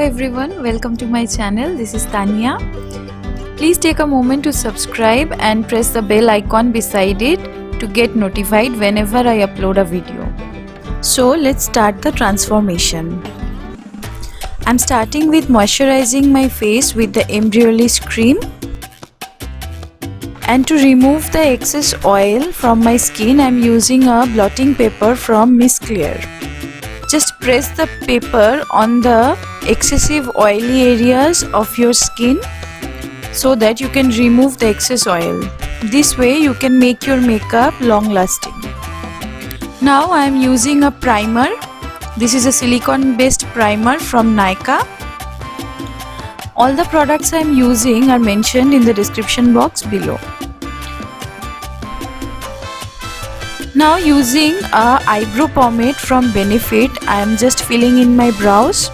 everyone, welcome to my channel. This is Tania. Please take a moment to subscribe and press the bell icon beside it to get notified whenever I upload a video. So let's start the transformation. I'm starting with moisturizing my face with the Embryolisse cream. And to remove the excess oil from my skin, I'm using a blotting paper from Miss Clear. Just press the paper on the excessive oily areas of your skin so that you can remove the excess oil. This way you can make your makeup long lasting. Now I am using a primer. This is a silicone based primer from Nykaa. All the products I am using are mentioned in the description box below. Now using a eyebrow pomade from Benefit, I am just filling in my brows.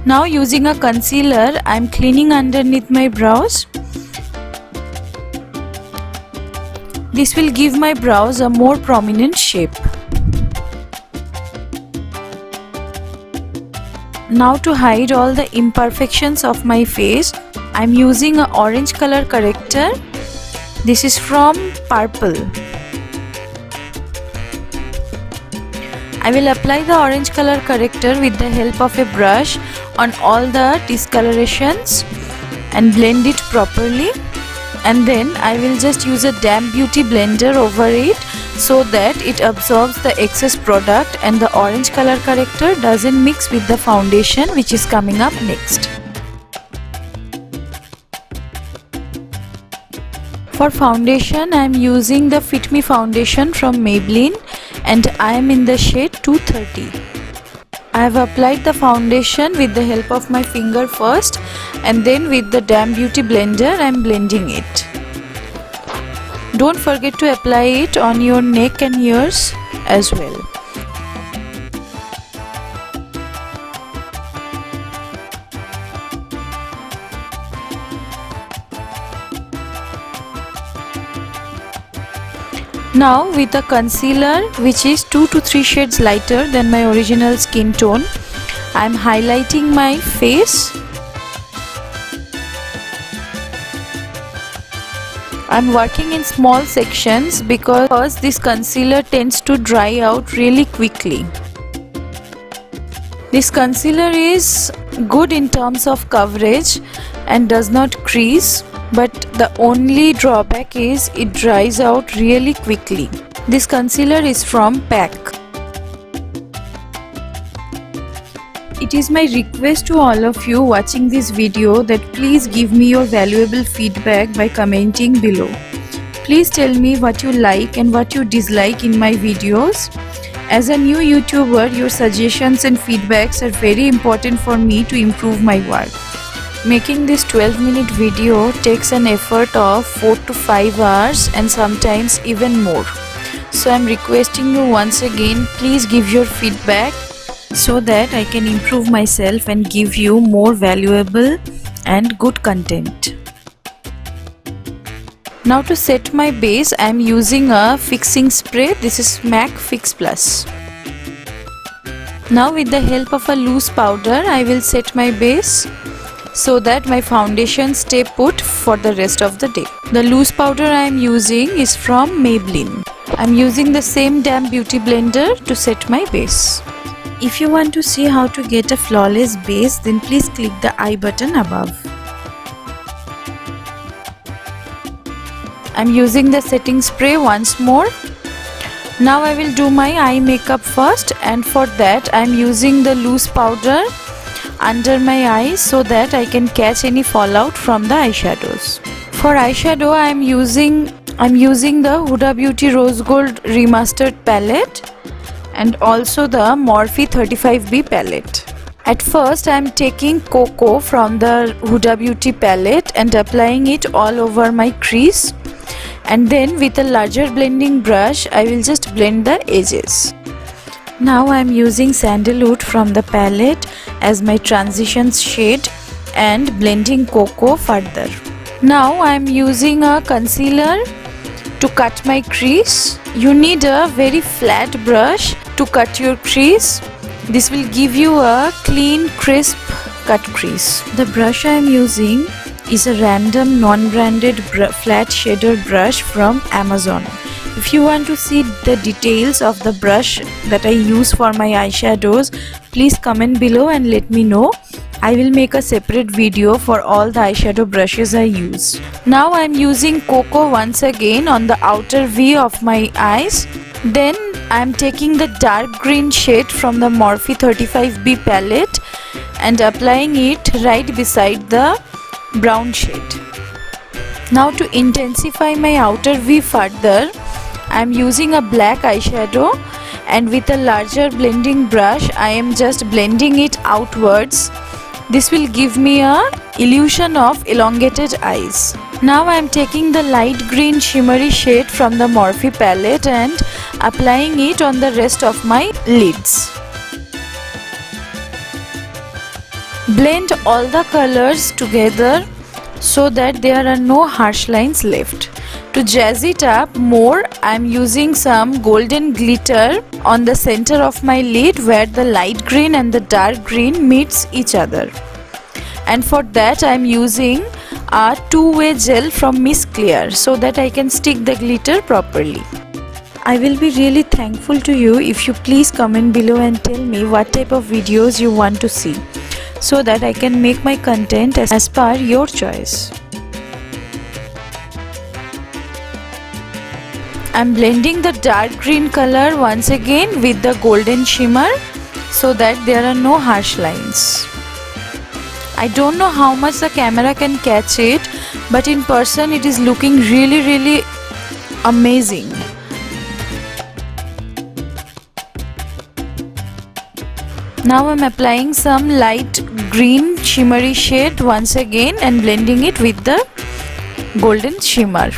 Now using a concealer, I am cleaning underneath my brows. This will give my brows a more prominent shape. Now to hide all the imperfections of my face, I am using an orange color corrector. This is from Purple. I will apply the orange color corrector with the help of a brush on all the discolorations and blend it properly. And then I will just use a damp beauty blender over it so that it absorbs the excess product and the orange color corrector doesn't mix with the foundation which is coming up next. For foundation, I am using the Fit Me foundation from Maybelline and I am in the shade 230. I have applied the foundation with the help of my finger first and then with the damp beauty blender I am blending it. Don't forget to apply it on your neck and ears as well. Now with a concealer which is 2 to 3 shades lighter than my original skin tone, I am highlighting my face. I am working in small sections because this concealer tends to dry out really quickly. This concealer is good in terms of coverage and does not crease, but the only drawback is it dries out really quickly. This concealer is from PAC. It is my request to all of you watching this video that please give me your valuable feedback by commenting below. Please tell me what you like and what you dislike in my videos. As a new YouTuber, your suggestions and feedbacks are very important for me to improve my work. Making this 12-minute video takes an effort of 4 to 5 hours and sometimes even more. So I'm requesting you once again, please give your feedback so that I can improve myself and give you more valuable and good content. Now to set my base, I am using a fixing spray. This is MAC Fix Plus. Now with the help of a loose powder, I will set my base so that my foundation stay put for the rest of the day. The loose powder I am using is from Maybelline. I am using the same damp beauty blender to set my base. If you want to see how to get a flawless base, then please click the I button above. I am using the setting spray once more. Now I will do my eye makeup first, and for that I am using the loose powder under my eyes so that I can catch any fallout from the eyeshadows. For eyeshadow I am using the Huda Beauty Rose Gold Remastered palette and also the Morphe 35B palette. At first I am taking Cocoa from the Huda Beauty palette and applying it all over my crease, and then with a larger blending brush I will just blend the edges. Now I am using Sandalwood from the palette as my transition shade and blending Cocoa further. Now I am using a concealer to cut my crease. You need a very flat brush to cut your crease. This will give you a clean, crisp cut crease. The brush I am using is a random non-branded flat shader brush from Amazon. If you want to see the details of the brush that I use for my eyeshadows, please comment below and let me know. I will make a separate video for all the eyeshadow brushes I use. Now I am using Cocoa once again on the outer V of my eyes. Then I am taking the dark green shade from the Morphe 35B palette and applying it right beside the brown shade. Now to intensify my outer V further, I am using a black eyeshadow and with a larger blending brush I am just blending it outwards. This will give me a illusion of elongated eyes. Now I am taking the light green shimmery shade from the Morphe palette and applying it on the rest of my lids. Blend all the colors together so that there are no harsh lines left. To jazz it up more, I am using some golden glitter on the center of my lid where the light green and the dark green meets each other. And for that I am using a two-way gel from Miss Clear so that I can stick the glitter properly. I will be really thankful to you if you please comment below and tell me what type of videos you want to see, so that I can make my content as per your choice. I am blending the dark green color once again with the golden shimmer so that there are no harsh lines. I don't know how much the camera can catch it, but in person it is looking really amazing. Now I am applying some light green shimmery shade once again and blending it with the golden shimmer.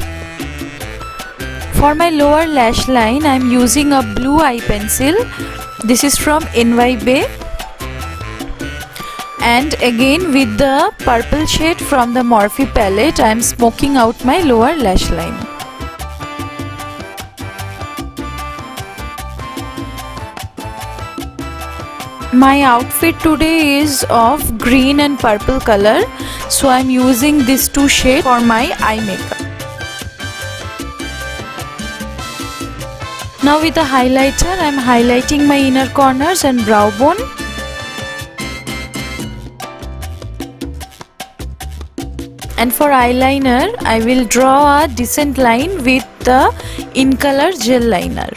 For my lower lash line I am using a blue eye pencil. This is from NYBay, and again with the purple shade from the Morphe palette I am smoking out my lower lash line. My outfit today is of green and purple color, so I am using these two shades for my eye makeup. Now with the highlighter I am highlighting my inner corners and brow bone. And for eyeliner I will draw a decent line with the In Color gel liner.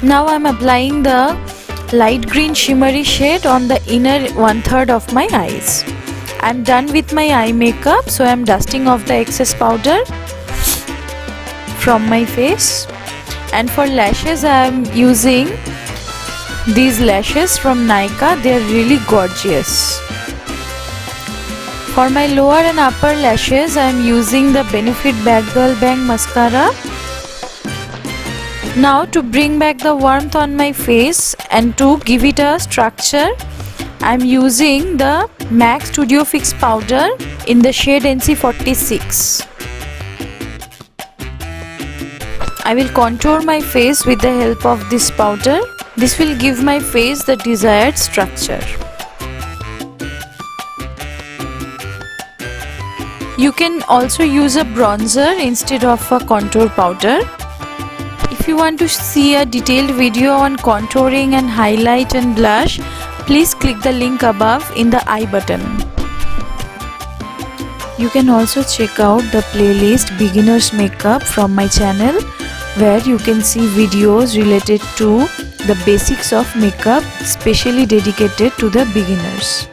Now I am applying the light green shimmery shade on the inner 1/3 of my eyes. I am done with my eye makeup, so I am dusting off the excess powder from my face. And for lashes I am using these lashes from Nykaa. They are really gorgeous. For my lower and upper lashes I am using the Benefit Bad Girl Bang Mascara. Now to bring back the warmth on my face and to give it a structure, I am using the MAC Studio Fix powder in the shade NC46. I will contour my face with the help of this powder. This will give my face the desired structure. You can also use a bronzer instead of a contour powder. If you want to see a detailed video on contouring and highlight and blush, please click the link above in the I button. You can also check out the playlist Beginner's Makeup from my channel, where you can see videos related to the basics of makeup, specially dedicated to the beginners.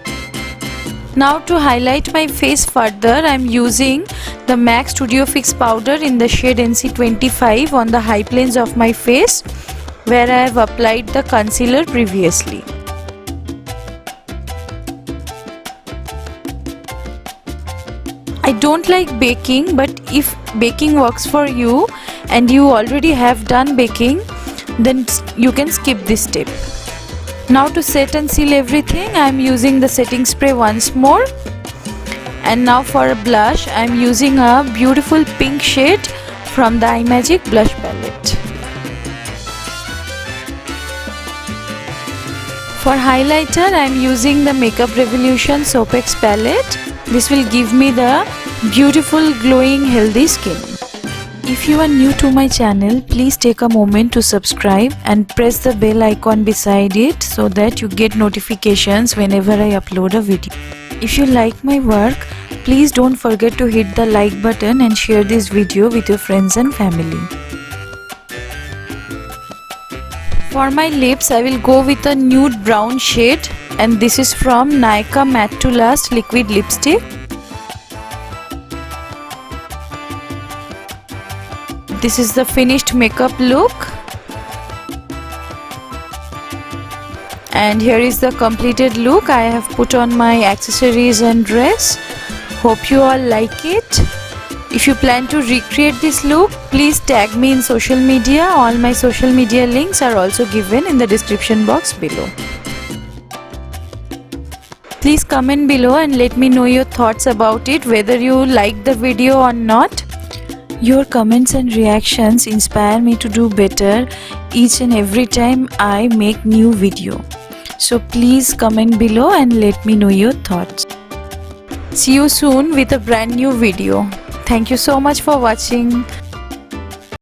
Now to highlight my face further, I am using the MAC Studio Fix powder in the shade NC25 on the high planes of my face, where I have applied the concealer previously. I don't like baking, but if baking works for you and you already have done baking, then you can skip this step. Now to set and seal everything, I am using the setting spray once more. And now for a blush, I am using a beautiful pink shade from the iMagic blush palette. For highlighter, I am using the Makeup Revolution Soapex palette. This will give me the beautiful glowing healthy skin. If you are new to my channel, please take a moment to subscribe and press the bell icon beside it so that you get notifications whenever I upload a video. If you like my work, please don't forget to hit the like button and share this video with your friends and family. For my lips, I will go with a nude brown shade, and this is from Nykaa Matte to Last liquid lipstick. This is the finished makeup look, and here is the completed look. I have put on my accessories and dress. Hope you all like it. If you plan to recreate this look, please tag me in social media. All my social media links are also given in the description box below. Please comment below and let me know your thoughts about it, whether you like the video or not. Your comments and reactions inspire me to do better each and every time I make new video. So please comment below and let me know your thoughts. See you soon with a brand new video. Thank you so much for watching.